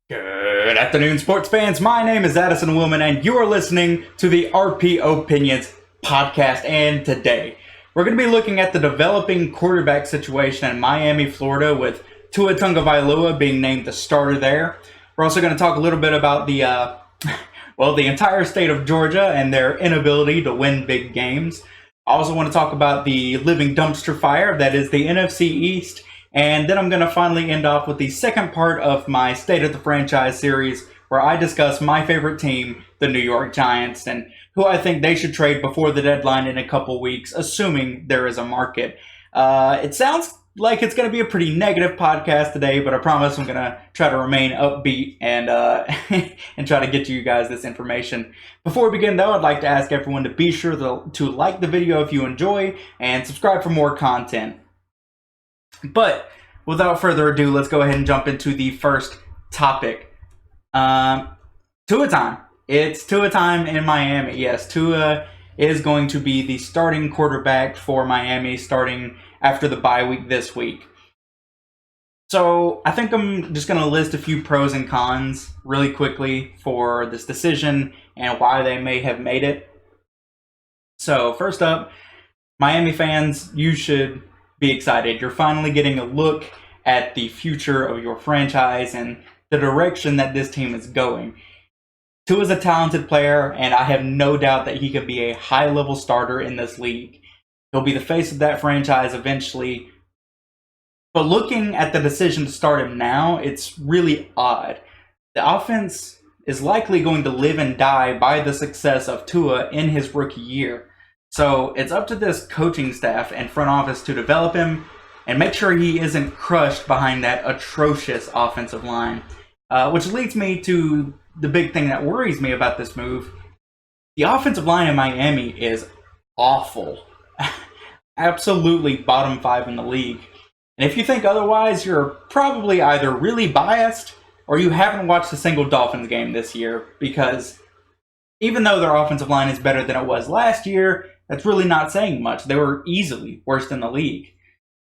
Good afternoon, sports fans. My name is Addison Willman, and you are listening to the RPOpinions podcast. And today, we're going to be looking at the developing quarterback situation in Miami, Florida, with Tua Tagovailoa being named the starter there. We're also going to talk a little bit about the entire state of Georgia and their inability to win big games. I also want to talk about the living dumpster fire that is the NFC East. And then I'm going to finally end off with the second part of my State of the Franchise series, where I discuss my favorite team, the New York Giants, and who I think they should trade before the deadline in a couple weeks, assuming there is a market. It sounds like it's going to be a pretty negative podcast today, but I promise I'm going to try to remain upbeat and and try to get to you guys this information. Before we begin, though, I'd like to ask everyone to be sure to like the video if you enjoy and subscribe for more content. But without further ado, let's go ahead and jump into the first topic. Tua time. It's Tua time in Miami. Yes, Tua is going to be the starting quarterback for Miami starting after the bye week this week. So I think I'm just going to list a few pros and cons really quickly for this decision and why they may have made it. So first up, Miami fans, you should be excited. You're finally getting a look at the future of your franchise and the direction that this team is going. Tua is a talented player, and I have no doubt that he could be a high-level starter in this league. He'll be the face of that franchise eventually. But looking at the decision to start him now, it's really odd. The offense is likely going to live and die by the success of Tua in his rookie year. So it's up to this coaching staff and front office to develop him and make sure he isn't crushed behind that atrocious offensive line. Which leads me to the big thing that worries me about this move. The offensive line in Miami is awful. Absolutely bottom 5 in the league. And if you think otherwise, you're probably either really biased or you haven't watched a single Dolphins game this year, because even though their offensive line is better than it was last year, that's really not saying much. They were easily worst in the league.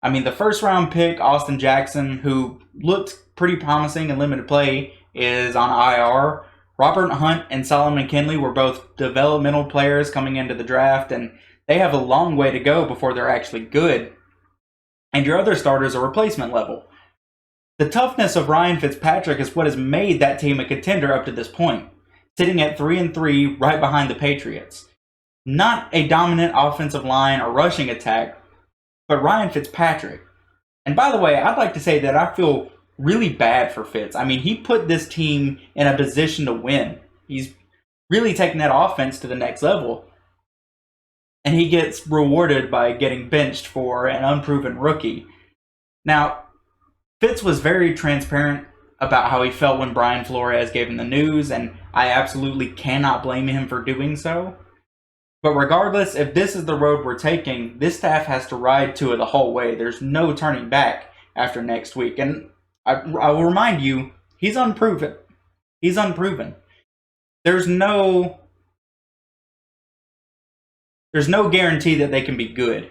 I mean, the first round pick, Austin Jackson, who looked pretty promising in limited play, is on IR. Robert Hunt and Solomon Kinley were both developmental players coming into the draft, and they have a long way to go before they're actually good. And your other starters are replacement level. The toughness of Ryan Fitzpatrick is what has made that team a contender up to this point, sitting at 3-3 right behind the Patriots. Not a dominant offensive line or rushing attack, but Ryan Fitzpatrick. And by the way, I'd like to say that I feel really bad for Fitz. I mean, he put this team in a position to win. He's really taken that offense to the next level. And he gets rewarded by getting benched for an unproven rookie. Now, Fitz was very transparent about how he felt when Brian Flores gave him the news, and I absolutely cannot blame him for doing so. But regardless, if this is the road we're taking, this staff has to ride Tua the whole way. There's no turning back after next week. And I will remind you, he's unproven. He's unproven. There's no guarantee that they can be good.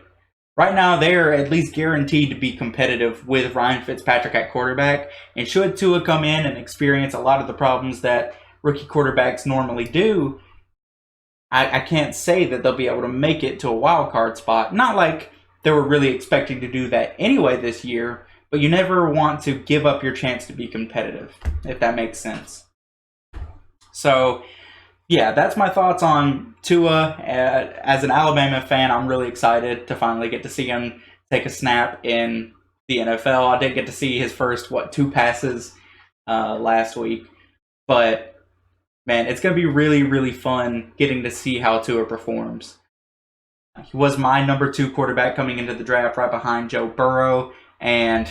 Right now, they are at least guaranteed to be competitive with Ryan Fitzpatrick at quarterback. And should Tua come in and experience a lot of the problems that rookie quarterbacks normally do, I can't say that they'll be able to make it to a wild card spot. Not like they were really expecting to do that anyway this year, but you never want to give up your chance to be competitive, if that makes sense. So, yeah, that's my thoughts on Tua. As an Alabama fan, I'm really excited to finally get to see him take a snap in the NFL. I did get to see his first, 2 passes last week. But man, it's going to be really, really fun getting to see how Tua performs. He was my number 2 quarterback coming into the draft right behind Joe Burrow, and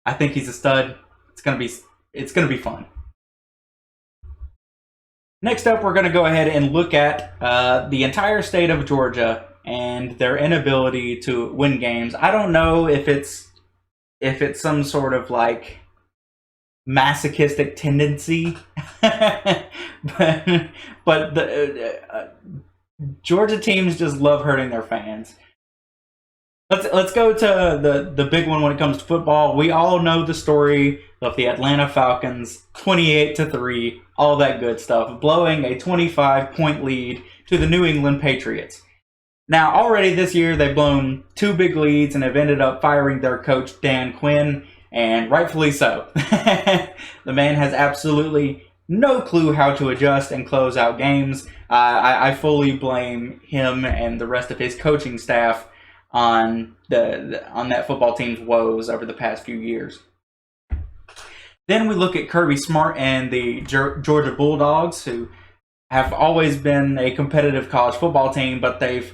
I think he's a stud. It's going to be fun. Next up, we're going to go ahead and look at the entire state of Georgia and their inability to win games. I don't know if it's some sort of like masochistic tendency, but the Georgia teams just love hurting their fans. Let's go to the big one when it comes to football. We all know the story of the Atlanta Falcons, 28-3, all that good stuff, blowing a 25-point lead to the New England Patriots. Now, already this year, they've blown 2 big leads and have ended up firing their coach, Dan Quinn, and rightfully so. The man has absolutely no clue how to adjust and close out games. I fully blame him and the rest of his coaching staff on on that football team's woes over the past few years. Then we look at Kirby Smart and the Georgia Bulldogs, who have always been a competitive college football team, but they've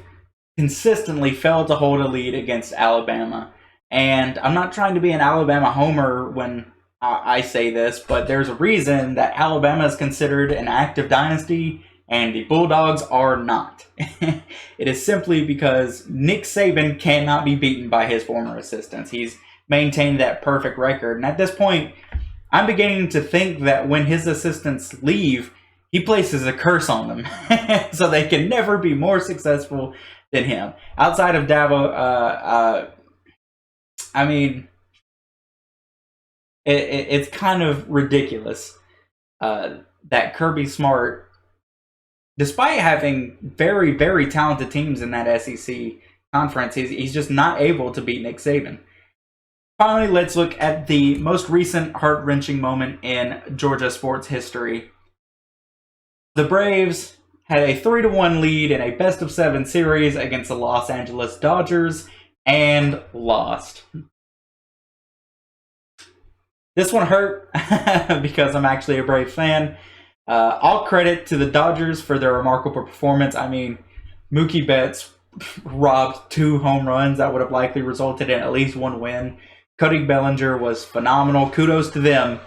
consistently failed to hold a lead against Alabama. And I'm not trying to be an Alabama homer when I say this, but there's a reason that Alabama is considered an active dynasty and the Bulldogs are not. It is simply because Nick Saban cannot be beaten by his former assistants. He's maintained that perfect record. And at this point, I'm beginning to think that when his assistants leave, he places a curse on them so they can never be more successful than him. Outside of Dabo, I mean, it's kind of ridiculous that Kirby Smart, despite having very, very talented teams in that SEC conference, he's just not able to beat Nick Saban. Finally, let's look at the most recent heart-wrenching moment in Georgia sports history. The Braves had a 3-1 lead in a best-of-7 series against the Los Angeles Dodgers and lost. This one hurt because I'm actually a Braves fan. All credit to the Dodgers for their remarkable performance. I mean, Mookie Betts robbed 2 home runs that would have likely resulted in at least 1 win. Cody Bellinger was phenomenal. Kudos to them.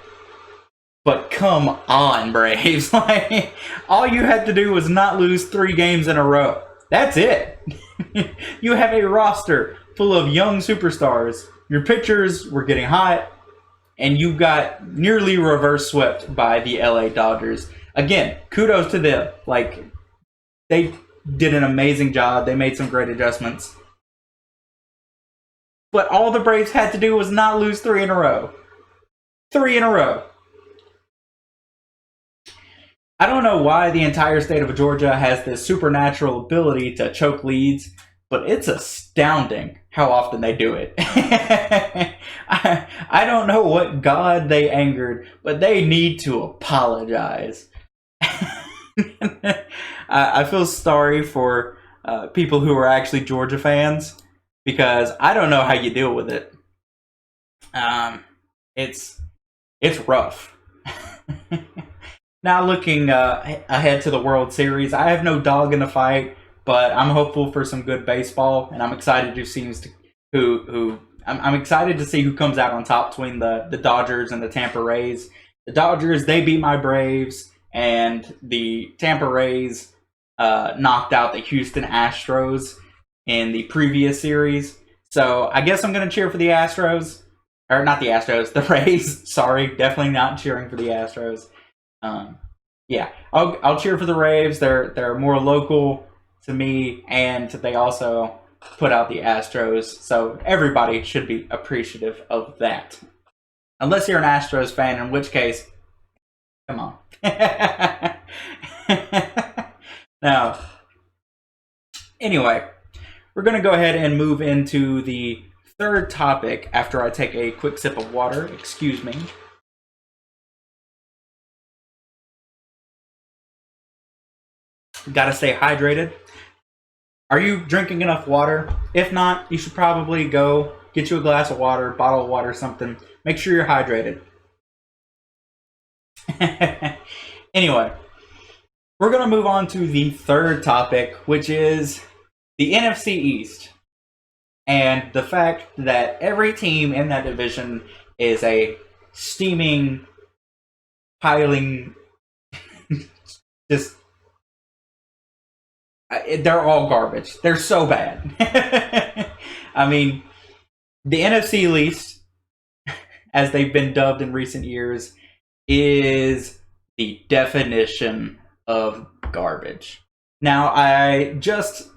But come on, Braves. Like, all you had to do was not lose 3 games in a row. That's it. You have a roster full of young superstars. Your pitchers were getting hot, and you got nearly reverse swept by the LA Dodgers. Again, kudos to them. Like, they did an amazing job. They made some great adjustments. But all the Braves had to do was not lose 3 in a row. 3 in a row. I don't know why the entire state of Georgia has this supernatural ability to choke leads, but it's astounding how often they do it. I don't know what god they angered, but they need to apologize. I feel sorry for people who are actually Georgia fans, because I don't know how you deal with it. It's rough. Now looking ahead to the World Series, I have no dog in the fight, but I'm hopeful for some good baseball, and I'm excited to see I'm excited to see who comes out on top between the Dodgers and the Tampa Rays. The Dodgers, they beat my Braves, and the Tampa Rays knocked out the Houston Astros in the previous series. So I guess I'm going to cheer for the Astros. Or not the Astros, the Rays. Sorry, definitely not cheering for the Astros. Yeah, I'll cheer for the Rays. They're more local to me, and they also put out the Astros, so everybody should be appreciative of that. Unless you're an Astros fan, in which case, come on. Now, anyway, we're going to go ahead and move into the third topic after I take a quick sip of water. Excuse me. Gotta stay hydrated. Are you drinking enough water? If not, you should probably go get you a glass of water, bottle of water, something. Make sure you're hydrated. Anyway, we're going to move on to the third topic, which is the NFC East. And the fact that every team in that division is a steaming, piling, just... they're all garbage. They're so bad. I mean, the NFC East, as they've been dubbed in recent years, is the definition of garbage. Now, I just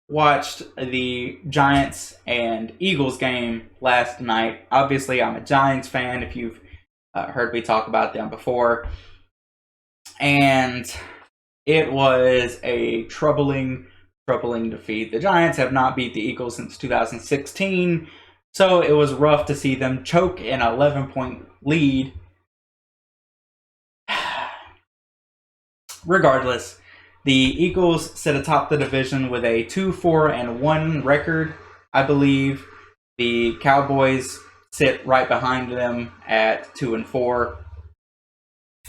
watched the Giants and Eagles game last night. Obviously, I'm a Giants fan, if you've heard me talk about them before. And it was a troubling defeat. The Giants have not beat the Eagles since 2016, so it was rough to see them choke an 11-point lead. Regardless, the Eagles sit atop the division with a 2-4-1 record, I believe. The Cowboys sit right behind them at 2-4.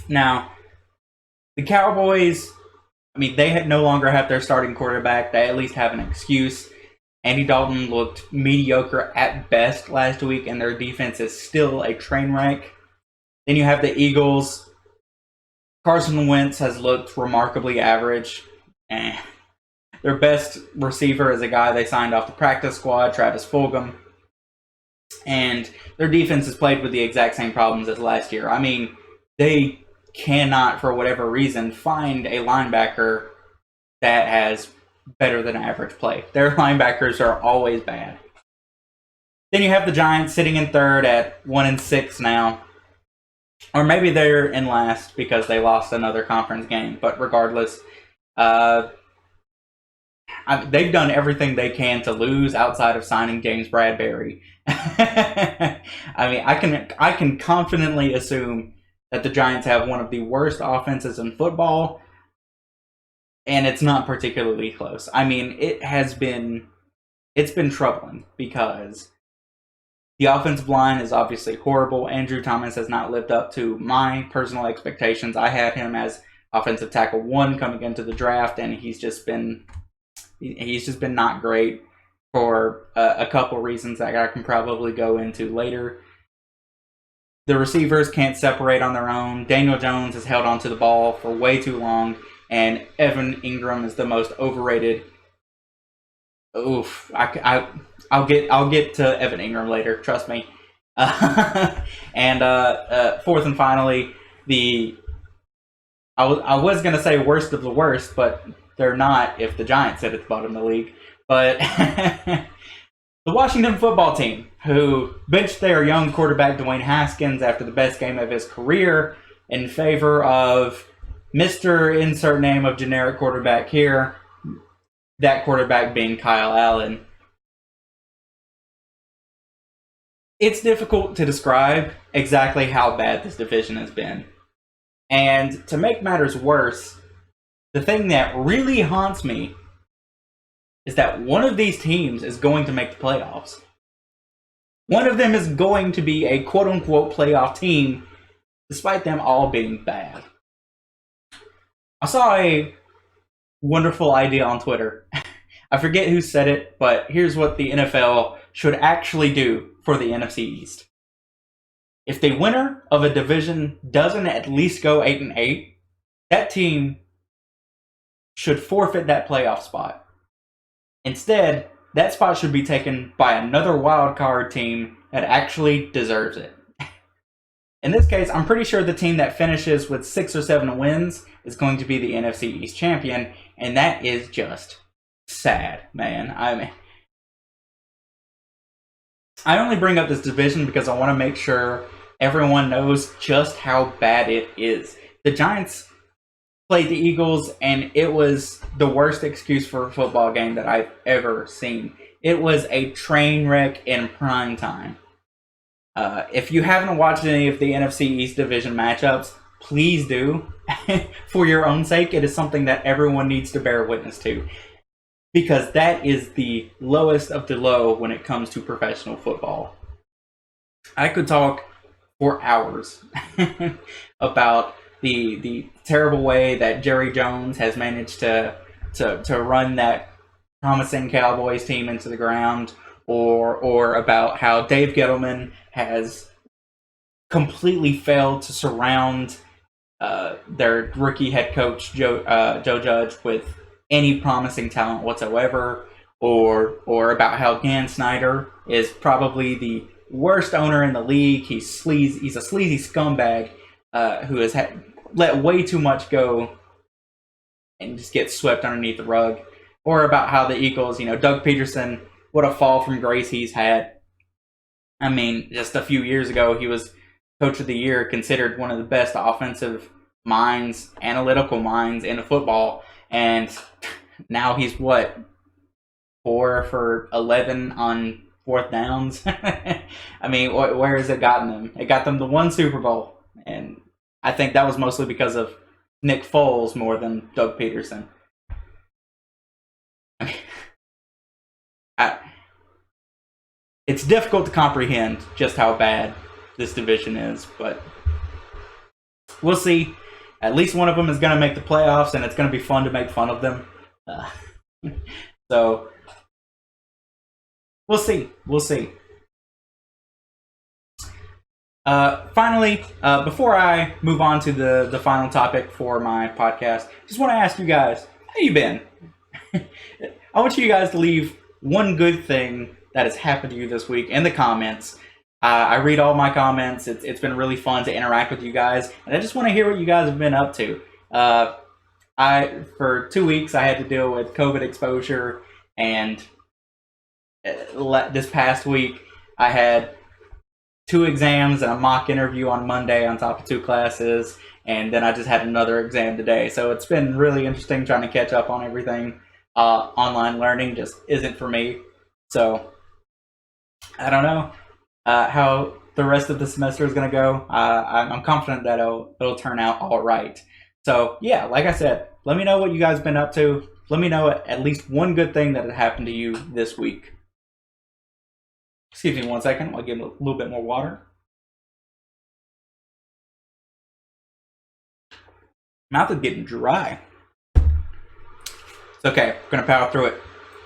Now, the Cowboys, I mean, they no longer have their starting quarterback. They at least have an excuse. Andy Dalton looked mediocre at best last week, and their defense is still a train wreck. Then you have the Eagles. Carson Wentz has looked remarkably average. Their best receiver is a guy they signed off the practice squad, Travis Fulgham. And their defense has played with the exact same problems as last year. I mean, they cannot, for whatever reason, find a linebacker that has better than average play. Their linebackers are always bad. Then you have the Giants sitting in third at 1-6 now. Or maybe they're in last because they lost another conference game. But regardless, they've done everything they can to lose outside of signing James Bradbury. I mean, I can confidently assume that the Giants have one of the worst offenses in football, and it's not particularly close. I mean, it's been troubling because the offensive line is obviously horrible. Andrew Thomas has not lived up to my personal expectations. I had him as offensive tackle 1 coming into the draft, and he's just been not great for a couple reasons that I can probably go into later. The receivers can't separate on their own. Daniel Jones has held onto the ball for way too long, and Evan Ingram is the most overrated. Oof, I'll get to Evan Ingram later. Trust me. And fourth and finally, I was gonna say worst of the worst, but they're not if the Giants sit at the bottom of the league. But the Washington football team, who benched their young quarterback Dwayne Haskins after the best game of his career in favor of Mr. Insert name of generic quarterback here, that quarterback being Kyle Allen. It's difficult to describe exactly how bad this division has been. And to make matters worse, the thing that really haunts me is that one of these teams is going to make the playoffs. One of them is going to be a quote-unquote playoff team, despite them all being bad. I saw a wonderful idea on Twitter. I forget who said it, but here's what the NFL should actually do for the NFC East. If the winner of a division doesn't at least go 8-8, that team should forfeit that playoff spot. Instead, that spot should be taken by another wild card team that actually deserves it. In this case, I'm pretty sure the team that finishes with 6 or 7 wins is going to be the NFC East champion, and that is just sad, man. I only bring up this division because I want to make sure everyone knows just how bad it is. The Giants played the Eagles, and it was the worst excuse for a football game that I've ever seen. It was a train wreck in prime time. If you haven't watched any of the NFC East division matchups, please do. For your own sake, it is something that everyone needs to bear witness to. Because that is the lowest of the low when it comes to professional football. I could talk for hours about the terrible way that Jerry Jones has managed to run that promising Cowboys team into the ground, or about how Dave Gettleman has completely failed to surround their rookie head coach Joe Judge with any promising talent whatsoever, or about how Dan Snyder is probably the worst owner in the league. He's a sleazy scumbag who has let way too much go and just gets swept underneath the rug. or about how the Eagles, Doug Peterson, what a fall from grace he's had. I mean, just a few years ago, he was Coach of the Year, considered one of the best offensive minds, analytical minds in football, and now he's what, 4 for 11 on fourth downs? I mean, where has it gotten them? It got them the one Super Bowl, and I think that was mostly because of Nick Foles more than Doug Peterson. I mean, it's difficult to comprehend just how bad this division is, but we'll see. At least one of them is going to make the playoffs, and it's going to be fun to make fun of them. So we'll see. We'll see. Finally, before I move on to the final topic for my podcast, just want to ask you guys, how you been? I want you guys to leave one good thing that has happened to you this week in the comments. I read all my comments. It's been really fun to interact with you guys, and I just want to hear what you guys have been up to. For 2 weeks, I had to deal with COVID exposure, and this past week, I had 2 exams and a mock interview on Monday on top of 2 classes, and then I just had another exam today. So it's been really interesting trying to catch up on everything. Online learning just isn't for me. So I don't know how the rest of the semester is going to go. I'm confident that it'll turn out all right. So yeah, like I said, let me know what you guys have been up to. Let me know at least one good thing that had happened to you this week. Excuse me 1 second. I'll give a little bit more water. Mouth is getting dry. It's okay. I'm going to power through it.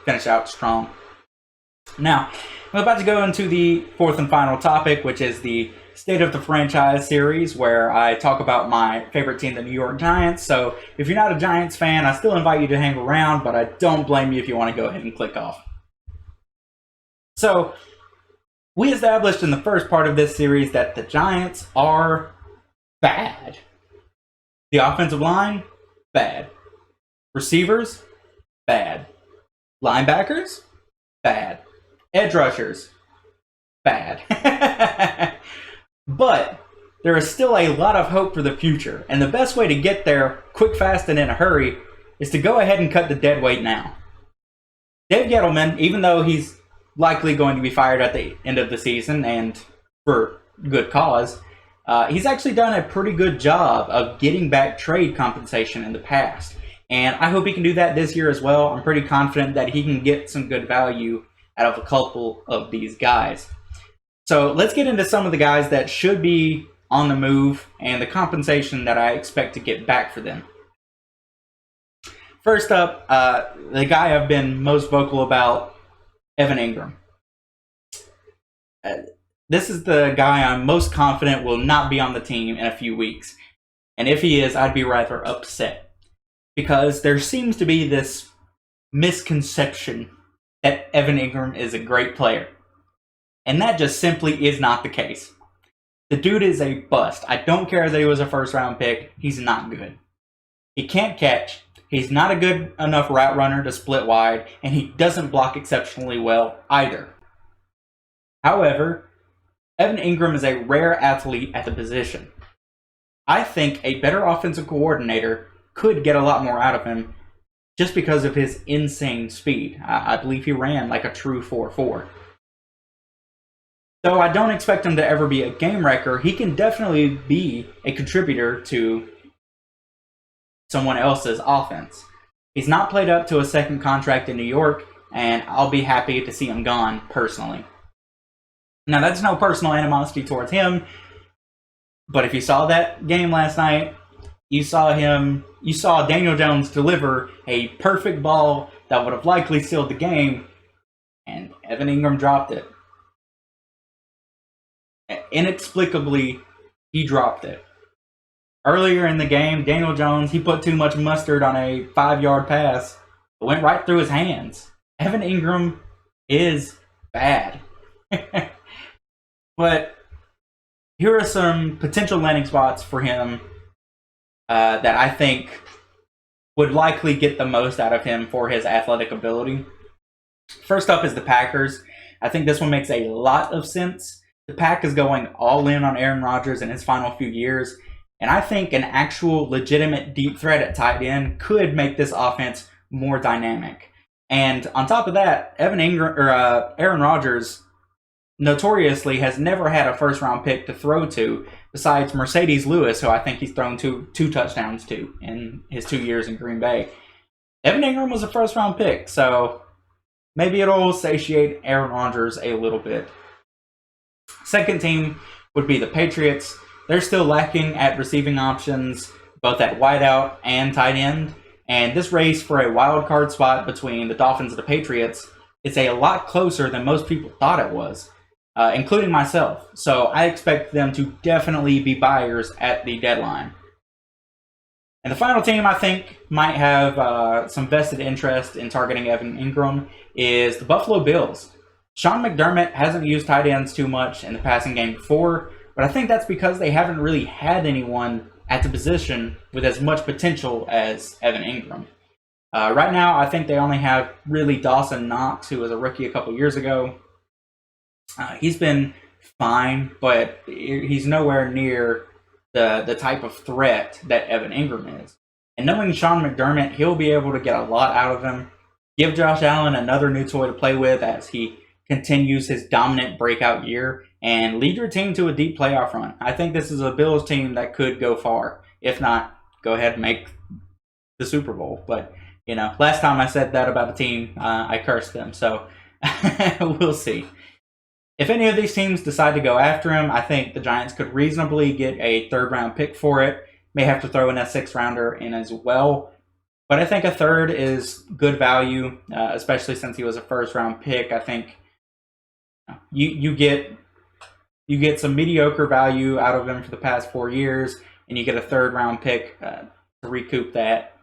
Finish out strong. Now, I'm about to go into the 4th and final topic, which is the State of the Franchise series, where I talk about my favorite team, the New York Giants. So if you're not a Giants fan, I still invite you to hang around, but I don't blame you if you want to go ahead and click off. So we established in the first part of this series that the Giants are bad. The offensive line, bad. Receivers, bad. Linebackers, bad. Edge rushers, bad. But there is still a lot of hope for the future, and the best way to get there quick, fast, and in a hurry is to go ahead and cut the dead weight now. Dave Gettleman, even though he's likely going to be fired at the end of the season, and for good cause, he's actually done a pretty good job of getting back trade compensation in the past. And I hope he can do that this year as well. I'm pretty confident that he can get some good value out of a couple of these guys. So let's get into some of the guys that should be on the move and the compensation that I expect to get back for them. First up, the guy I've been most vocal about, Evan Ingram. This is the guy I'm most confident will not be on the team in a few weeks. And if he is, I'd be rather upset. Because there seems to be this misconception that Evan Ingram is a great player. And that just simply is not the case. The dude is a bust. I don't care that he was a first-round pick. He's not good. He can't catch. He's not a good enough route runner to split wide. And he doesn't block exceptionally well either. However, Evan Ingram is a rare athlete at the position. I think a better offensive coordinator could get a lot more out of him just because of his insane speed. I believe he ran like a true 4.4. Though I don't expect him to ever be a game wrecker, he can definitely be a contributor to someone else's offense. He's not played up to a second contract in New York, and I'll be happy to see him gone personally. Now, that's no personal animosity towards him, but if you saw that game last night, you saw Daniel Jones deliver a perfect ball that would have likely sealed the game, and Evan Ingram dropped it. Inexplicably, he dropped it. Earlier in the game, Daniel Jones, he put too much mustard on a 5-yard pass. It went right through his hands. Evan Ingram is bad. But here are some potential landing spots for him that I think would likely get the most out of him for his athletic ability. First up is the Packers. I think this one makes a lot of sense. The Pack is going all in on Aaron Rodgers in his final few years, and I think an actual legitimate deep threat at tight end could make this offense more dynamic. And on top of that, Aaron Rodgers notoriously has never had a first-round pick to throw to besides Mercedes Lewis, who I think he's thrown two touchdowns to in his 2 years in Green Bay. Evan Ingram was a first-round pick, so maybe it'll satiate Aaron Rodgers a little bit. Second team would be the Patriots. They're still lacking at receiving options, both at wideout and tight end. And this race for a wild card spot between the Dolphins and the Patriots is a lot closer than most people thought it was, including myself. So I expect them to definitely be buyers at the deadline. And the final team I think might have some vested interest in targeting Evan Ingram is the Buffalo Bills. Sean McDermott hasn't used tight ends too much in the passing game before, but I think that's because they haven't really had anyone at the position with as much potential as Evan Ingram. Right now, I think they only have really Dawson Knox, who was a rookie a couple years ago. He's been fine, but he's nowhere near the type of threat that Evan Ingram is. And knowing Sean McDermott, he'll be able to get a lot out of him. Give Josh Allen another new toy to play with as he continues his dominant breakout year, and lead your team to a deep playoff run. I think this is a Bills team that could go far. If not, go ahead and make the Super Bowl. But, you know, last time I said that about a team, I cursed them. So we'll see. If any of these teams decide to go after him, I think the Giants could reasonably get a third-round pick for it. May have to throw in a sixth-rounder in as well. But I think a third is good value, especially since he was a first-round pick. I think you get some mediocre value out of him for the past 4 years, and you get a third-round pick to recoup that.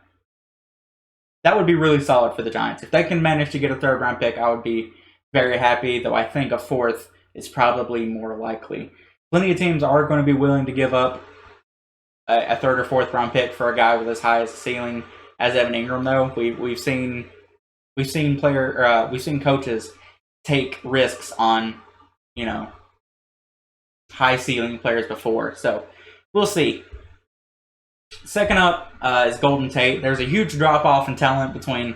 That would be really solid for the Giants. If they can manage to get a third-round pick, I would be very happy, though I think a fourth is probably more likely. Plenty of teams are going to be willing to give up a third or fourth round pick for a guy with as high as ceiling as Evan Ingram, though. We've seen coaches take risks on, you know, high ceiling players before. So we'll see. Second up is Golden Tate. There's a huge drop off in talent between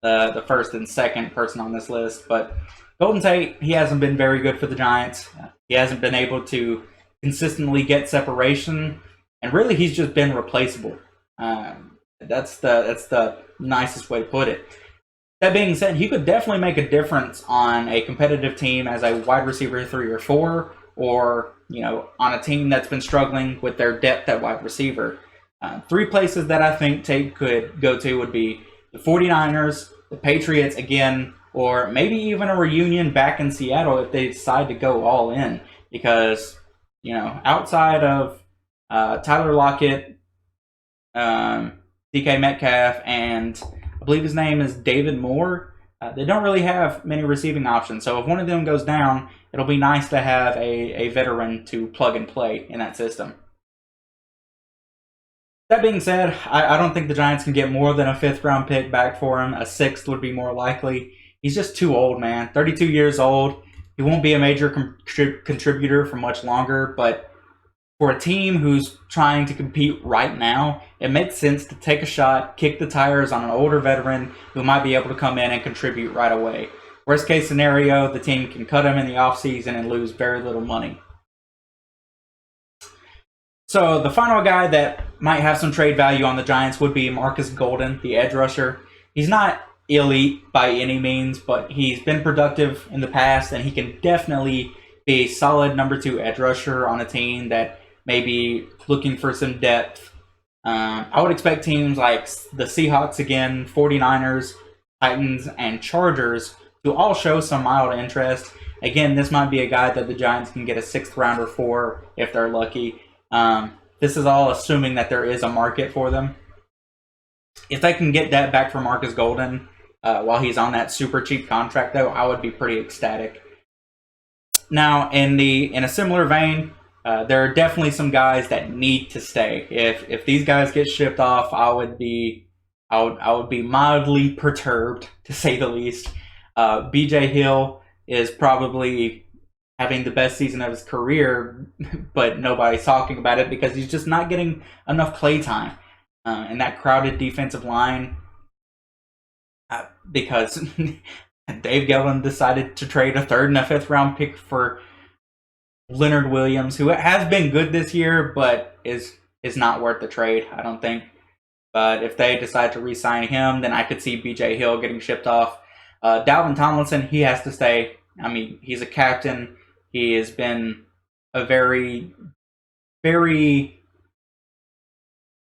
the first and second person on this list, but Golden Tate, he hasn't been very good for the Giants. He hasn't been able to consistently get separation, and really he's just been replaceable. That's the nicest way to put it. That being said, he could definitely make a difference on a competitive team as a wide receiver 3 or 4, or, you know, on a team that's been struggling with their depth at wide receiver. 3 places that I think Tate could go to would be the 49ers, the Patriots again, or maybe even a reunion back in Seattle if they decide to go all in. Because, you know, outside of Tyler Lockett, DK Metcalf, and I believe his name is David Moore, they don't really have many receiving options. So if one of them goes down, it'll be nice to have a veteran to plug and play in that system. That being said, I don't think the Giants can get more than a 5th round pick back for him. A 6th would be more likely. He's just too old, man. 32 years old. He won't be a major contributor for much longer, but for a team who's trying to compete right now, it makes sense to take a shot, kick the tires on an older veteran who might be able to come in and contribute right away. Worst case scenario, the team can cut him in the offseason and lose very little money. So the final guy that might have some trade value on the Giants would be Marcus Golden, the edge rusher. He's not elite by any means, but he's been productive in the past, and he can definitely be a solid number 2 edge rusher on a team that may be looking for some depth. I would expect teams like the Seahawks again, 49ers, Titans, and Chargers to all show some mild interest. Again, this might be a guy that the Giants can get a 6th rounder for if they're lucky. This is all assuming that there is a market for them. If they can get that back for Marcus Golden while he's on that super cheap contract, though, I would be pretty ecstatic. Now, in a similar vein, there are definitely some guys that need to stay. If these guys get shipped off, I would be I would be mildly perturbed, to say the least. BJ Hill is probably having the best season of his career, but nobody's talking about it because he's just not getting enough play time. And that crowded defensive line, because Dave Gettleman decided to trade a 3rd and a 5th round pick for Leonard Williams, who has been good this year, but is not worth the trade, I don't think. But if they decide to re-sign him, then I could see BJ Hill getting shipped off. Dalvin Tomlinson, he has to stay. I mean, he's a captain. He has been a very, very,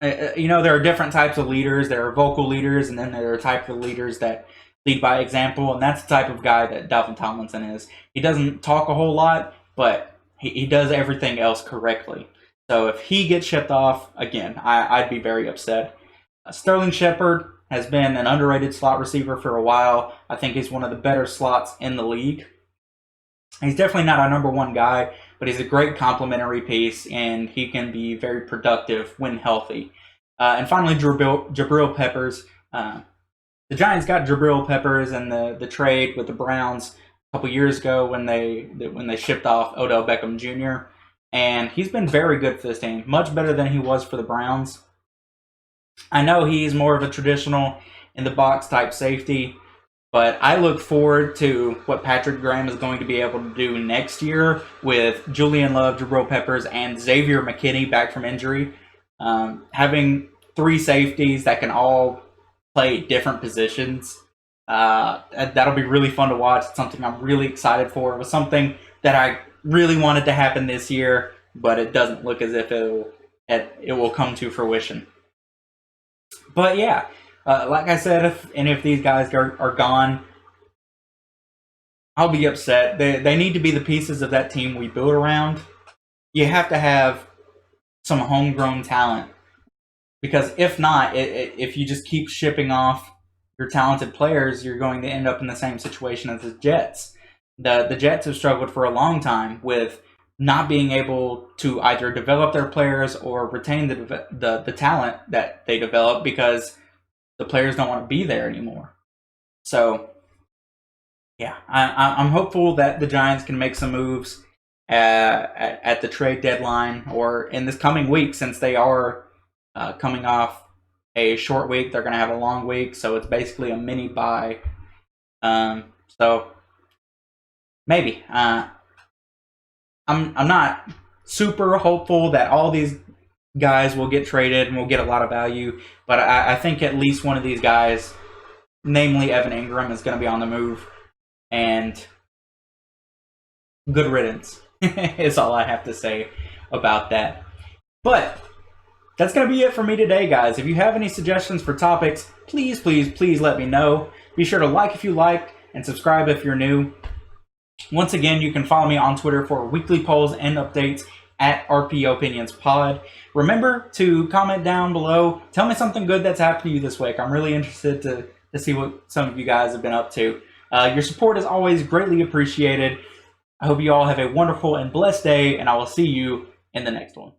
there are different types of leaders. There are vocal leaders, and then there are types of leaders that lead by example, and that's the type of guy that Dalvin Tomlinson is. He doesn't talk a whole lot, but he does everything else correctly. So if he gets shipped off, again, I'd be very upset. Sterling Shepard has been an underrated slot receiver for a while. I think he's one of the better slots in the league. He's definitely not our number one guy, but he's a great complementary piece, and he can be very productive when healthy. And finally, Jabril Peppers. The Giants got Jabril Peppers in the trade with the Browns a couple years ago when they shipped off Odell Beckham Jr., and he's been very good for this team, much better than he was for the Browns. I know he's more of a traditional in-the-box type safety, but I look forward to what Patrick Graham is going to be able to do next year with Julian Love, Jabril Peppers, and Xavier McKinney back from injury. Having 3 safeties that can all play different positions, that'll be really fun to watch. It's something I'm really excited for. It was something that I really wanted to happen this year, but it doesn't look as if it will come to fruition. But yeah, like I said, if any of these guys are gone, I'll be upset. They need to be the pieces of that team we build around. You have to have some homegrown talent, because if not, if you just keep shipping off your talented players, you're going to end up in the same situation as the Jets. The Jets have struggled for a long time with not being able to either develop their players or retain the talent that they develop because the players don't want to be there anymore. So, yeah, I'm hopeful that the Giants can make some moves at the trade deadline or in this coming week, since they are coming off a short week. They're going to have a long week, so it's basically a mini bye. So maybe. I'm not super hopeful that all these guys will get traded and will get a lot of value, but I think at least one of these guys, namely Evan Ingram, is going to be on the move, and good riddance is all I have to say about that. But that's going to be it for me today, guys. If you have any suggestions for topics, please let me know. Be sure to like if you liked and subscribe if you're new. Once again, you can follow me on Twitter for weekly polls and updates at RPOpinions Pod. Remember to comment down below. Tell me something good that's happened to you this week. I'm really interested to see what some of you guys have been up to. Your support is always greatly appreciated. I hope you all have a wonderful and blessed day, and I will see you in the next one.